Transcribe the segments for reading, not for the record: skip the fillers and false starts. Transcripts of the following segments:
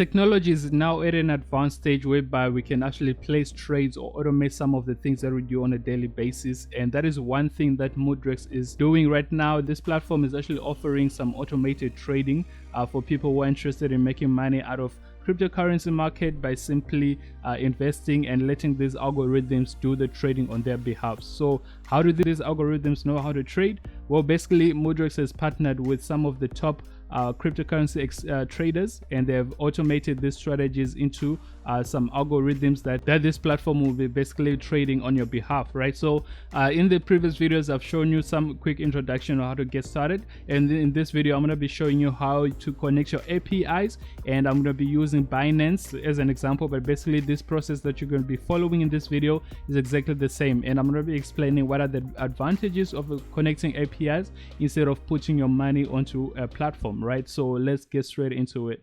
technology is now at an advanced stage whereby we can actually place trades or automate some of the things that we do on a daily basis, and that is one thing that Mudrex is doing right now. This platform is actually offering some automated trading for people who are interested in making money out of cryptocurrency market by simply investing and letting these algorithms do the trading on their behalf. So how do these algorithms know how to trade? Well, basically Mudrex has partnered with some of the top cryptocurrency traders, and they have automated these strategies into some algorithms that this platform will be basically trading on your behalf, right? So in the previous videos I've shown you some quick introduction on how to get started, and in this video I'm going to be showing you how to connect your APIs, and I'm going to be using Binance as an example. But basically this process that you're going to be following in this video is exactly the same, and I'm going to be explaining what are the advantages of connecting APIs instead of putting your money onto a platform, right? So let's get straight into it.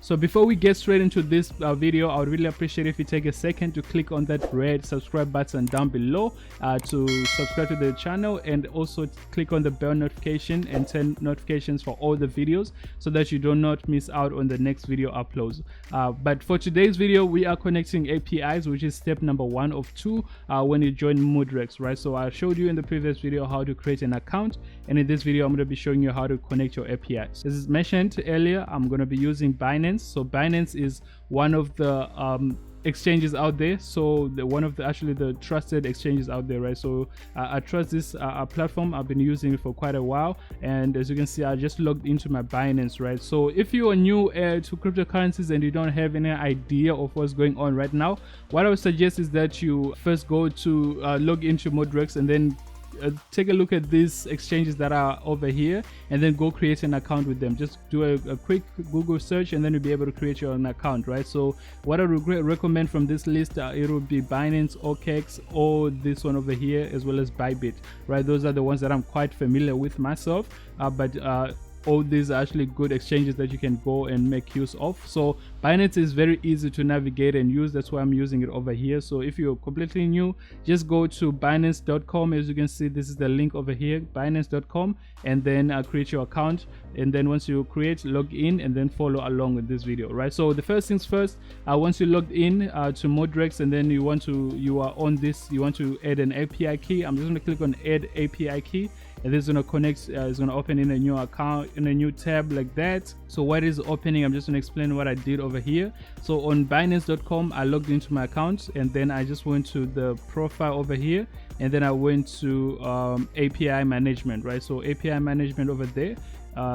So before we get straight into this video, I would really appreciate if you take a second to click on that red subscribe button down below to subscribe to the channel, and also click on the bell notification and turn notifications for all the videos so that you do not miss out on the next video uploads. But for today's video, we are connecting APIs, which is step number 1 of 2 when you join Mudrex, right? So I showed you in the previous video how to create an account, and in this video I'm going to be showing you how to connect your APIs. As mentioned earlier, I'm going to be using Binance. So Binance is one of the exchanges out there, so one of the actually the trusted exchanges out there, right? So I trust this platform. I've been using it for quite a while, and as you can see, I just logged into my Binance, right? So if you are new to cryptocurrencies and you don't have any idea of what's going on right now, what I would suggest is that you first go to log into Mudrex, and then take a look at these exchanges that are over here, and then go create an account with them. Just do a quick Google search, and then you'll be able to create your own account, right? So what I would recommend from this list, it would be Binance, OKX, or this one over here, as well as Bybit, right? Those are the ones that I'm quite familiar with myself, but all these are actually good exchanges that you can go and make use of. So Binance is very easy to navigate and use. That's why I'm using it over here. So if you're completely new, just go to binance.com. As you can see, this is the link over here, binance.com, and then create your account. And then once you create, log in, and then follow along with this video, right? So the first things first, once you logged in to Mudrex, and then you want to add an API key. I'm just going to click on add API key, and this is going to connect, it's going to open in a new account, in a new tab like that. So what is opening, I'm just going to explain what I did over here. So on binance.com, I logged into my account, and then I just went to the profile over here, and then I went to API management, right? So API management over there.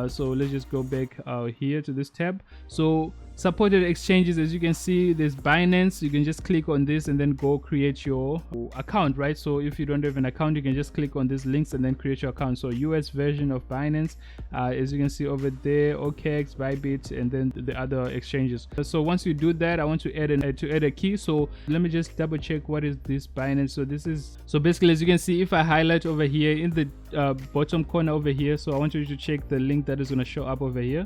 So let's just go back here to this tab. So supported exchanges, as you can see, there's Binance. You can just click on this and then go create your account, right? So if you don't have an account, you can just click on these links and then create your account. So US version of Binance, as you can see over there, OKX, Bybit, and then the other exchanges. So once you do that, I want to add a key. So let me just double check what is this Binance. So this is, so basically, as you can see, if I highlight over here in the bottom corner over here, so I want you to check the link that is going to show up over here.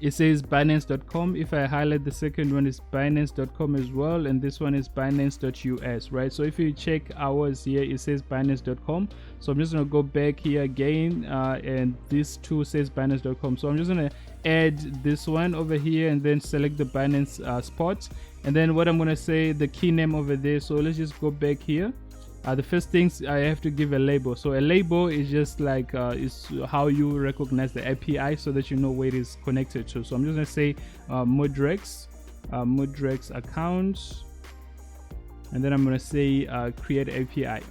It says Binance.com. If I highlight the second one, is Binance.com as well, and this one is Binance.us, right? So if you check ours here, it says Binance.com. So I'm just gonna go back here again, and this too says Binance.com. So I'm just gonna add this one over here, and then select the Binance spot, and then what I'm gonna say, the key name over there. So let's just go back here. The first things, I have to give a label. So a label is just like is how you recognize the API so that you know where it is connected to. So I'm just gonna say Mudrex account, and then I'm gonna say create API.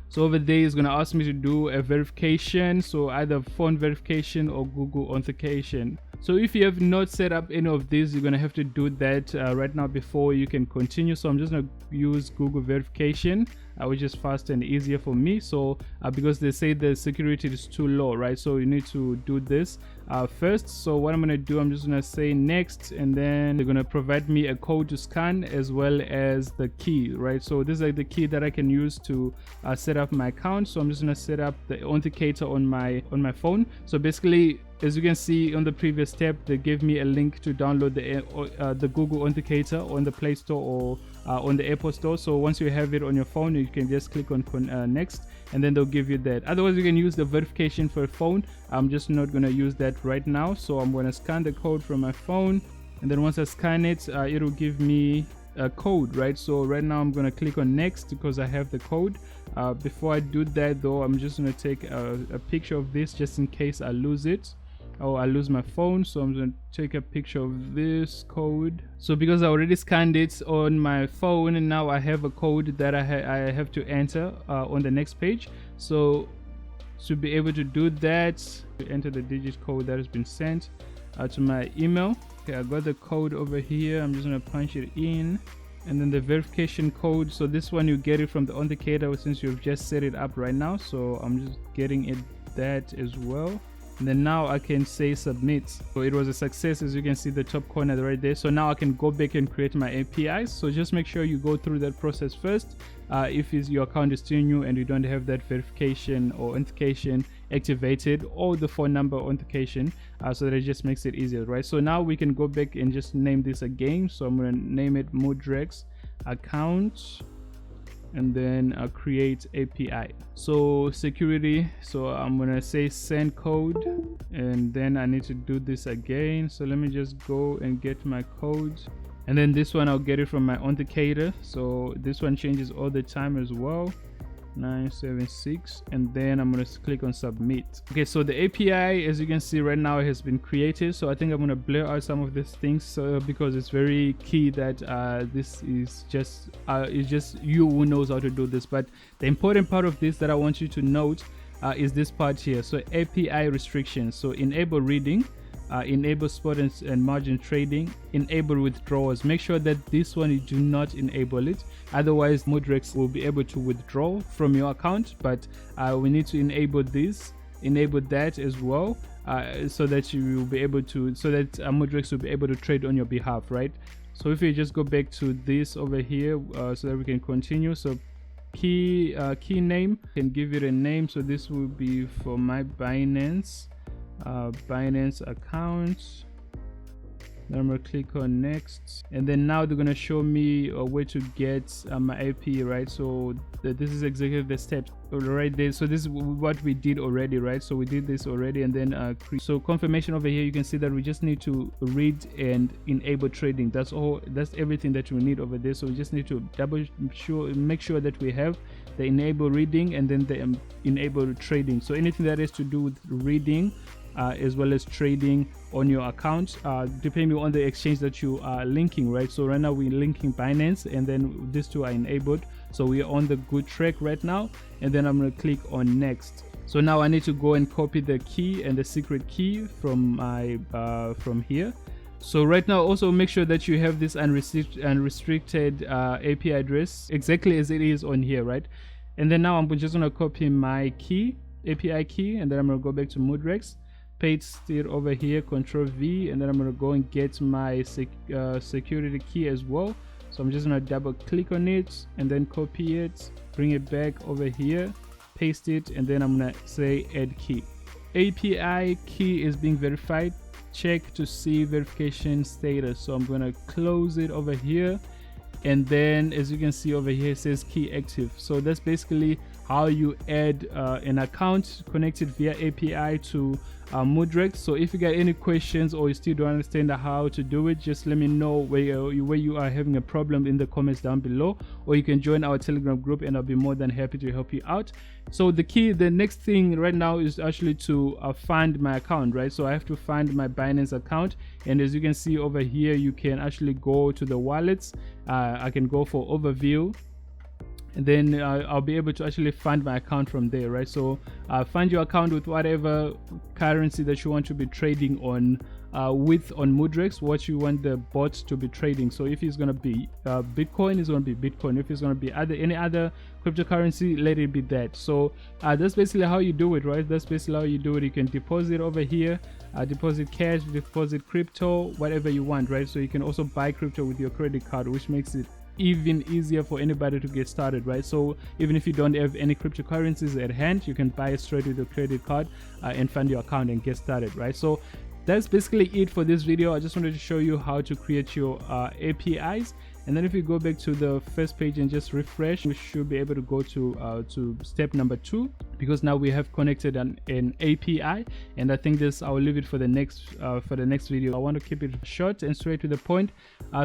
So over there is going to ask me to do a verification, so either phone verification or Google authentication. So if you have not set up any of these, you're going to have to do that right now before you can continue. So I'm just going to use Google verification, which is fast and easier for me. So because they say the security is too low, right? So you need to do this first. So what I'm going to do, I'm just going to say next, and then they're going to provide me a code to scan as well as the key, right? So this is like the key that I can use to set up my account. So I'm just going to set up the authenticator on my phone. So basically, as you can see on the previous step, they gave me a link to download the Google Authenticator on the Play Store or on the Apple Store. So once you have it on your phone, you can just click on next, and then they'll give you that. Otherwise, you can use the verification for a phone. I'm just not going to use that right now. So I'm going to scan the code from my phone, and then once I scan it, it'll give me a code, right? So right now I'm going to click on next because I have the code. Before I do that though, I'm just going to take a picture of this just in case I lose it. I lose my phone, so I'm going to take a picture of this code. So because I already scanned it on my phone, and now I have a code that I have to enter on the next page. So to be able to do that, enter the digit code that has been sent to my email. Okay, I got the code over here. I'm just going to punch it in, and then the verification code. So this one you get it from the authenticator since you've just set it up right now. So I'm just getting it that as well. And then now I can say submit. So it was a success, as you can see the top corner right there. So now I can go back and create my APIs. So just make sure you go through that process first. If your account is still new and you don't have that verification or authentication activated, or the phone number authentication, so that it just makes it easier, right? So now we can go back and just name this again. So I'm going to name it Mudrex account, and then create API. So security, so I'm gonna say send code, and then I need to do this again. So let me just go and get my code, and then this one I'll get it from my authenticator. So this one changes all the time as well, 976, and then I'm going to click on submit. Okay, so the API, as you can see right now, has been created. So I think I'm going to blur out some of these things because it's very key that this is just it's just you who knows how to do this. But the important part of this that I want you to note is this part here. So API restrictions. So enable reading, enable spot and margin trading, enable withdrawals. Make sure that this one you do not enable it, otherwise Mudrex will be able to withdraw from your account. But we need to enable this, enable that as well, so that you will be able to, so that Mudrex will be able to trade on your behalf, right? So if you just go back to this over here, so that we can continue. So key name, can give it a name. So this will be for my Binance account. Then I'm gonna click on next, and then now they're gonna show me a way to get my AP, right? So this is exactly the steps right there. So this is what we did already, right? So we did this already, and then so confirmation over here, you can see that we just need to read and enable trading. That's all, that's everything that we need over there. So we just need to make sure that we have the enable reading and then the enable trading. So anything that has to do with reading as well as trading on your account, depending on the exchange that you are linking, right? So right now we're linking Binance, and then these two are enabled, so we are on the good track right now. And then I'm going to click on next. So now I need to go and copy the key and the secret key from my from here. So right now also make sure that you have this unrestricted API address exactly as it is on here, right? And then now I'm just going to copy my key, API key, and then I'm going to go back to Mudrex, paste it over here, Control V, and then I'm going to go and get my security key as well. So I'm just going to double click on it and then copy it, bring it back over here, paste it, and then I'm going to say add key. API key is being verified. Check to see verification status. So I'm going to close it over here, and then as you can see over here, it says key active. So that's basically how you add an account connected via API to Mudrex. So if you got any questions or you still don't understand how to do it, just let me know where you are having a problem in the comments down below, or you can join our Telegram group and I'll be more than happy to help you out. So the next thing right now is actually to find my account, right? So I have to find my Binance account, and as you can see over here, you can actually go to the wallets. I can go for overview, and then I'll be able to actually find my account from there, right? So find your account with whatever currency that you want to be trading on with on Mudrex what you want the bot to be trading. So if it's going to be Bitcoin, it's going to be Bitcoin. If it's going to be any other cryptocurrency, let it be that. So that's basically how you do it, right? That's basically how you do it. You can deposit over here, deposit cash, deposit crypto, whatever you want, right? So you can also buy crypto with your credit card, which makes it even easier for anybody to get started, right? So even if you don't have any cryptocurrencies at hand, you can buy it straight with your credit card and fund your account and get started, right? So that's basically it for this video. I just wanted to show you how to create your APIs. And then if you go back to the first page and just refresh, we should be able to go to step number 2, because now we have connected an API. And I think this, I'll leave it for the next video. I want to keep it short and straight to the point.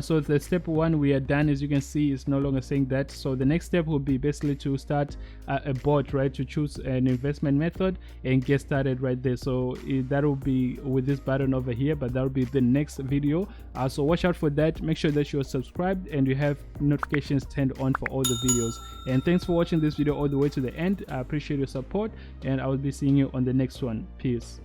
So the step 1 we are done. As you can see, it's no longer saying that. So the next step will be basically to start a bot, right? To choose an investment method and get started right there. So that will be with this button over here, but that will be the next video. So watch out for that. Make sure that you're subscribed and you have notifications turned on for all the videos. And thanks for watching this video all the way to the end. I appreciate your support, and I will be seeing you on the next one. Peace.